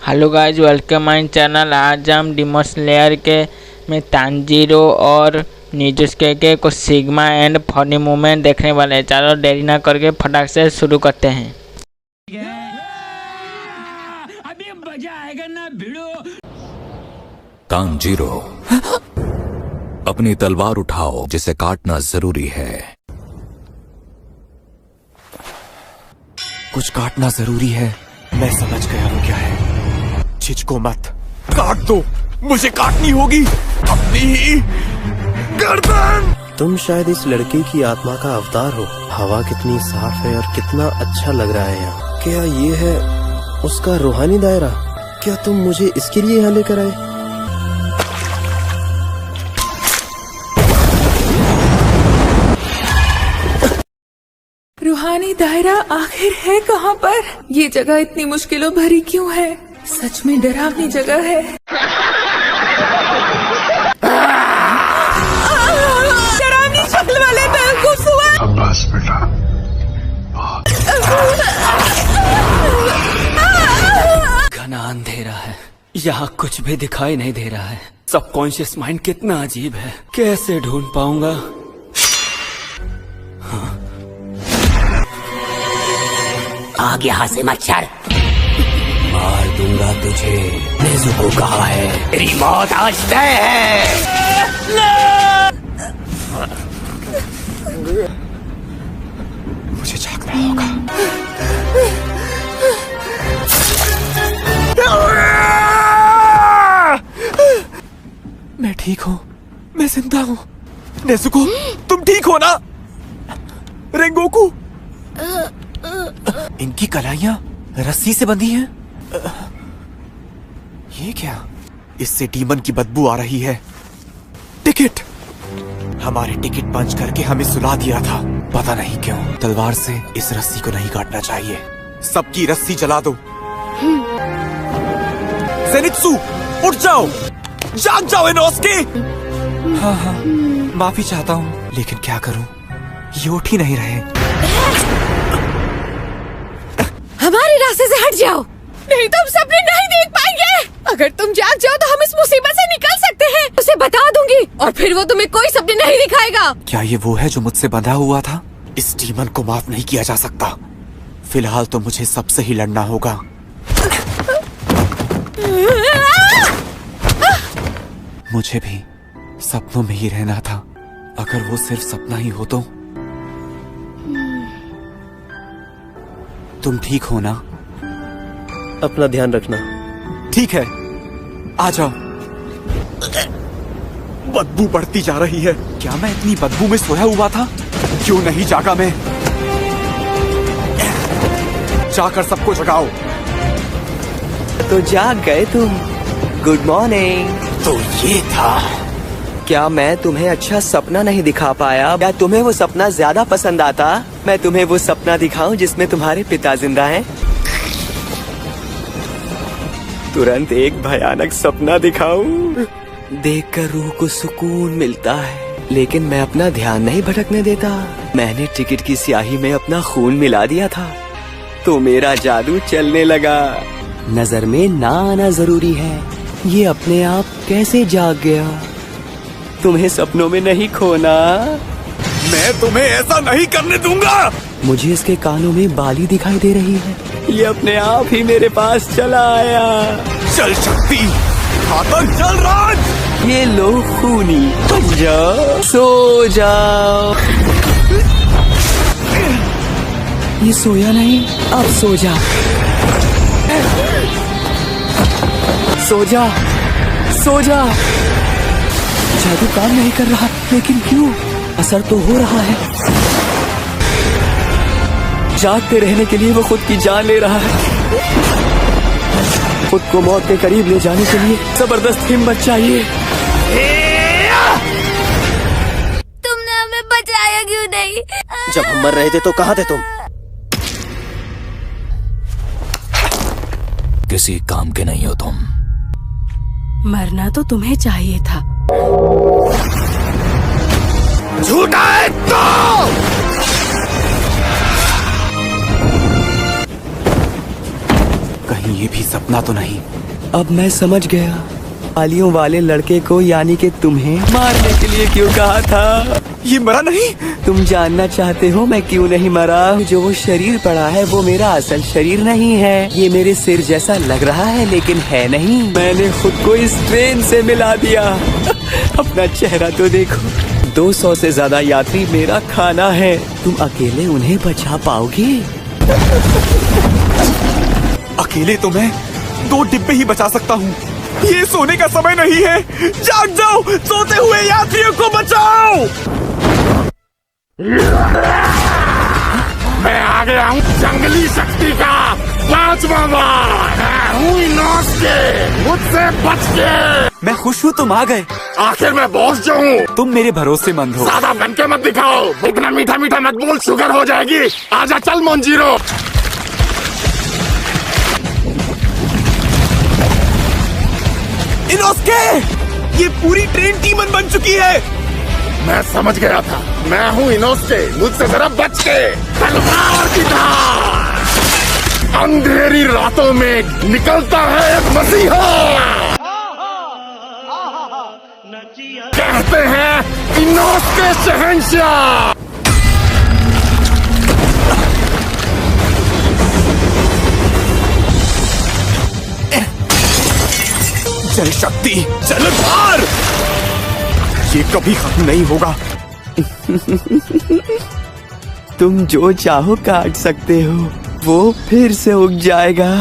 Hello guys, welcome my channel. आज हम demon slayer के में तांजीरो और निजुस्के के कुछ सिग्मा एंड फनी मूवमेंट देखने वाले हैं। चलो देरी ना करके फटाक से शुरू करते हैं। अभी मजा आएगा ना भिड़ो। तांजीरो, अपनी तलवार उठाओ, जिसे काटना जरूरी है। कुछ काटना जरूरी है। मैं समझ गया वो क्या है। झिझको मत, काट दो। मुझे काटनी होगी अपनी ही गर्दन। तुम शायद इस लड़के की आत्मा का अवतार हो। हवा कितनी साफ है और कितना अच्छा लग रहा है यहाँ। क्या ये है उसका रूहानी दायरा? क्या तुम मुझे इसके लिए यहाँ लेकर आए? रूहानी दायरा आखिर है कहाँ पर? ये जगह इतनी मुश्किलों भरी क्यों है? सच में डरावनी जगह है। डरावनी शक्ल वाले बेवकूफ हुआ। बस बेटा, घना अंधेरा है, यहाँ कुछ भी दिखाई नहीं दे रहा है। सबकॉन्शियस माइंड कितना अजीब है, कैसे ढूंढ पाऊंगा? आगे यहाँ से मच्छर, मार दूंगा तुझे। नेज़ुको कहाँ है? तेरी मौत आज तय है। मुझे जागना होगा। मैं ठीक हूँ, मैं जिंदा हूँ। नेज़ुको, तुम ठीक हो ना? रेंगोकू, इनकी कलाइयाँ रस्सी से बंधी हैं। ये क्या? इससे डीमन की बदबू आ रही है। टिकट, हमारे टिकट पंच करके हमें सुला दिया था। पता नहीं क्यों तलवार से इस रस्सी को नहीं काटना चाहिए। सबकी रस्सी जला दो। ज़ेनित्सु, उठ जाओ, जाग जाओ इनोस्के। हाँ, माफी चाहता हूँ, लेकिन क्या करूँ, ये उठ ही नहीं रहे। हमारे रास्ते से हट जाओ, नहीं तो हम सपने नहीं देख पाएंगे। अगर तुम जाग जाओ तो हम इस मुसीबत से निकल सकते हैं। उसे बता दूंगी और फिर वो तुम्हें कोई सपने नहीं दिखाएगा। क्या ये वो है जो मुझसे बंधा हुआ था? इस डीमन को माफ नहीं किया जा सकता। फिलहाल तो मुझे सबसे ही लड़ना होगा। मुझे भी सपनों में ही रहना था। अगर वो सिर्फ सपना ही हो तो। तुम ठीक हो ना? अपना ध्यान रखना। ठीक है, आ जाओ। बदबू बढ़ती जा रही है। क्या मैं इतनी बदबू में सोया हुआ था? क्यों नहीं जागा मैं? जाकर सबको जगाओ। तो जाग गए तुम। Good morning. तो ये था। क्या मैं तुम्हें अच्छा सपना नहीं दिखा पाया? क्या तुम्हें वो सपना ज्यादा पसंद आता? मैं तुम्हें वो सपना दिखाऊं जिसमें तुम्हारे पिता जिंदा हैं? तुरंत एक भयानक सपना दिखाऊं? देखकर रूह को सुकून मिलता है, लेकिन मैं अपना ध्यान नहीं भटकने देता। मैंने टिकट की स्याही में अपना खून मिला दिया था, तो मेरा जादू चलने लगा। नजर में ना आना जरूरी है। ये अपने आप कैसे जाग गया? तुम्हें सपनों में नहीं खोना। मैं तुम्हें ऐसा नहीं करने दूंगा। मुझे इसके कानों में बाली दिखाई दे रही है। ये अपने आप ही मेरे पास चला आया। चल शक्ति, घातक चल राज। ये लो खूनी, बच जाओ, सो जाओ। ये सोया नहीं, अब सो जा। सो जा, सो जा। जादू काम नहीं कर रहा, लेकिन क्यों? असर तो हो रहा है। जागते रहने के लिए वो खुद की जान ले रहा है। खुद को मौत के करीब ले जाने के लिए जबरदस्त हिम्मत चाहिए। तुमने हमें बचाया क्यों नहीं? जब हम मर रहे थे तो कहाँ थे तुम? किसी काम के नहीं हो तुम। मरना तो तुम्हें चाहिए था। झूठा है तो। कहीं कहीं ये भी सपना तो नहीं? अब मैं समझ गया बालियों वाले लड़के को यानी कि तुम्हें मारने के लिए क्यों कहा था। ये मरा नहीं? तुम जानना चाहते हो मैं क्यों नहीं मरा? जो वो शरीर पड़ा है वो मेरा असल शरीर नहीं है। ये मेरे सिर जैसा लग रहा है लेकिन है नहीं। मैंने खुद को इस ट्रेन से मिला दिया। अपना चेहरा तो देखो। 200 से ज्यादा यात्री मेरा खाना है। तुम अकेले उन्हें बचा पाओगे? अकेले तो मैं 2 डिब्बे ही बचा सकता हूँ। ये सोने का समय नहीं है। जाग जाओ, सोते हुए यात्रियों को बचाओ। मैं आ गया हूँ जंगली शक्ति का 5वां वार। मैं हूँ इनोस्के, मुझसे बच के। मैं खुश हूँ तुम आ गए। आखिर मैं बॉस जो हूँ। तुम मेरे भरोसेमंद हो। ज्यादा बन के मत दिखाओ। इतना मीठा मीठा मत बोल, शुगर हो जाएगी। आजा चल मोंजीरो। इनोस्के, ये पूरी ट्रेन डीमन बन चुकी है। मैं समझ गया था। मैं हूँ इनोस्के, मुझसे जरा बच के। तलवार की धार। अंधेरी रातों में निकलता है एक मसीहा। कहते हैं इनोस्के शहंशाह। जल शक्ति, जलधार, ये कभी खत्म नहीं होगा। तुम जो चाहो काट सकते हो, वो फिर से उग जाएगा।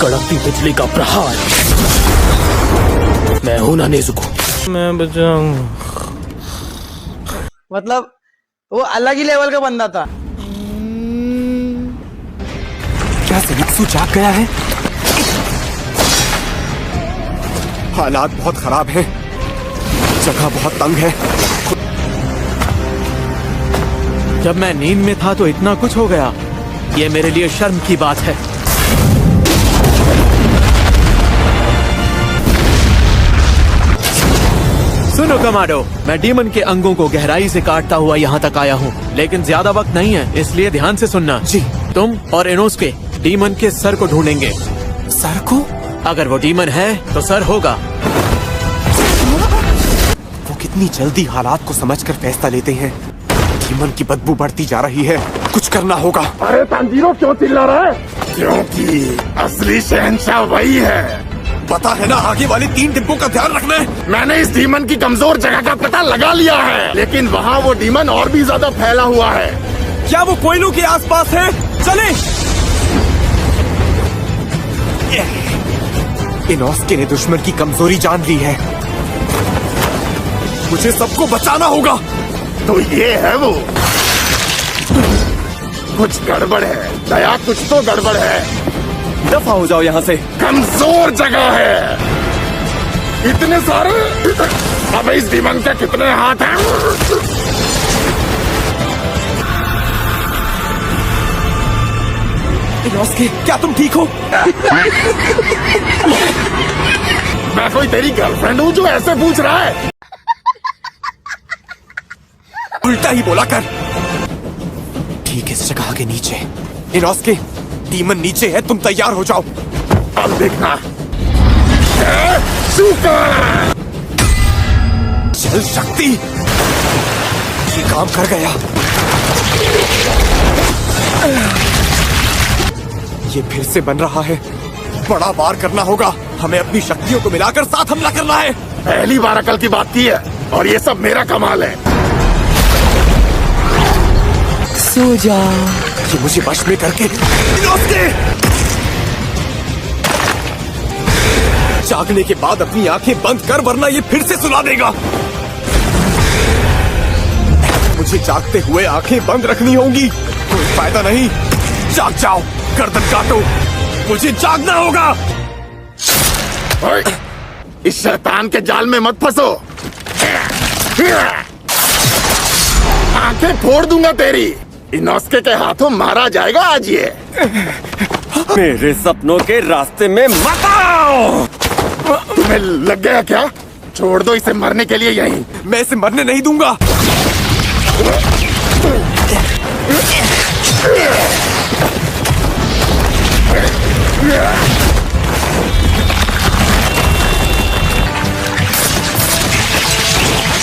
कड़कती बिजली का प्रहार। मैं हूं ना नेज़ुको। मैं बचाऊंगा। मतलब वो अलग ही लेवल का बंदा था। क्या ज़ेनित्सु जाग गया है? हालात बहुत खराब हैं। जगह बहुत तंग है। जब मैं नींद में था तो इतना कुछ हो गया। ये मेरे लिए शर्म की बात है। सुनो कमांडो, मैं डीमन के अंगों को गहराई से काटता हुआ यहाँ तक आया हूँ, लेकिन ज्यादा वक्त नहीं है, इसलिए ध्यान से सुनना। जी। तुम और इनोस्के डीमन के सर को ढूंढेंगे। सर को? अगर वो डीमन है तो सर होगा। वो कितनी जल्दी हालात को समझकर फैसला लेते हैं। डीमन की बदबू बढ़ती जा रही है। कुछ करना होगा। अरे तांजीरो क्यों चिल्ला रहा है? क्योंकि असली शहंशाह वही है। पता है ना, आगे वाले 3 डिब्बों का ध्यान रखना है। मैंने इस डीमन की कमजोर जगह का पता लगा लिया है, लेकिन वहाँ वो डीमन और भी ज्यादा फैला हुआ है। क्या वो कोयलों के आसपास है? चले। इनोस्के ने दुश्मन की कमजोरी जान ली है। मुझे सबको बचाना होगा। तो ये है वो। कुछ गड़बड़ है दया, कुछ तो गड़बड़ है। दफा हो जाओ यहाँ से। कमजोर जगह है। इतने सारे। अब इस डीमन के कितने हाथ हैं? इनोस्के, क्या तुम ठीक हो? मैं कोई तेरी गर्लफ्रेंड हूँ जो ऐसे पूछ रहा है? उल्टा ही बोला कर। ठीक है, इस जगह के नीचे। इनोस्के, डीमन नीचे है, तुम तैयार हो जाओ। अब देखना। जल शक्ति, ये काम कर गया। ये फिर से बन रहा है। बड़ा वार करना होगा। हमें अपनी शक्तियों को मिलाकर साथ हमला करना है। पहली बार अकल की बात की है, और ये सब मेरा कमाल है। सो जा। ये मुझे वश में करके जागने के बाद अपनी आंखें बंद कर, वरना ये फिर से सुला देगा। मुझे जागते हुए आंखें बंद रखनी होंगी। कोई फायदा नहीं। जाग जाओ, गर्दन काटो। मुझे जागना होगा। इस शैतान के जाल में मत फंसो। कमर फोड़ दूंगा तेरी। इनोस्के के हाथों मारा जाएगा आज ये। मेरे सपनों के रास्ते में मत आओ। तुम्हें लग गया क्या? छोड़ दो इसे मरने के लिए यहीं। मैं इसे मरने नहीं दूंगा।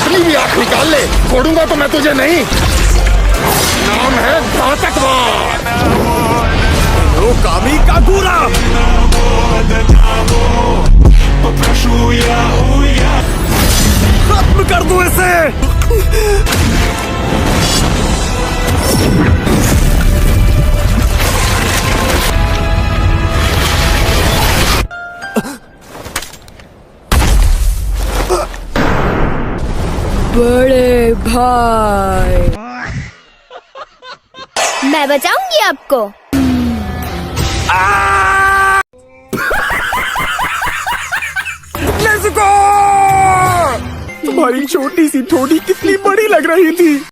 अपनी भी आँख निकाल ले, छोड़ूंगा तो मैं तुझे नहीं। नाम है घातकवाद। कामी का गुरा। खत्म कर दो इसे। बड़े भाई, मैं बचाऊंगी आपको। तुम्हारी छोटी सी ठोड़ी कितनी बड़ी लग रही थी।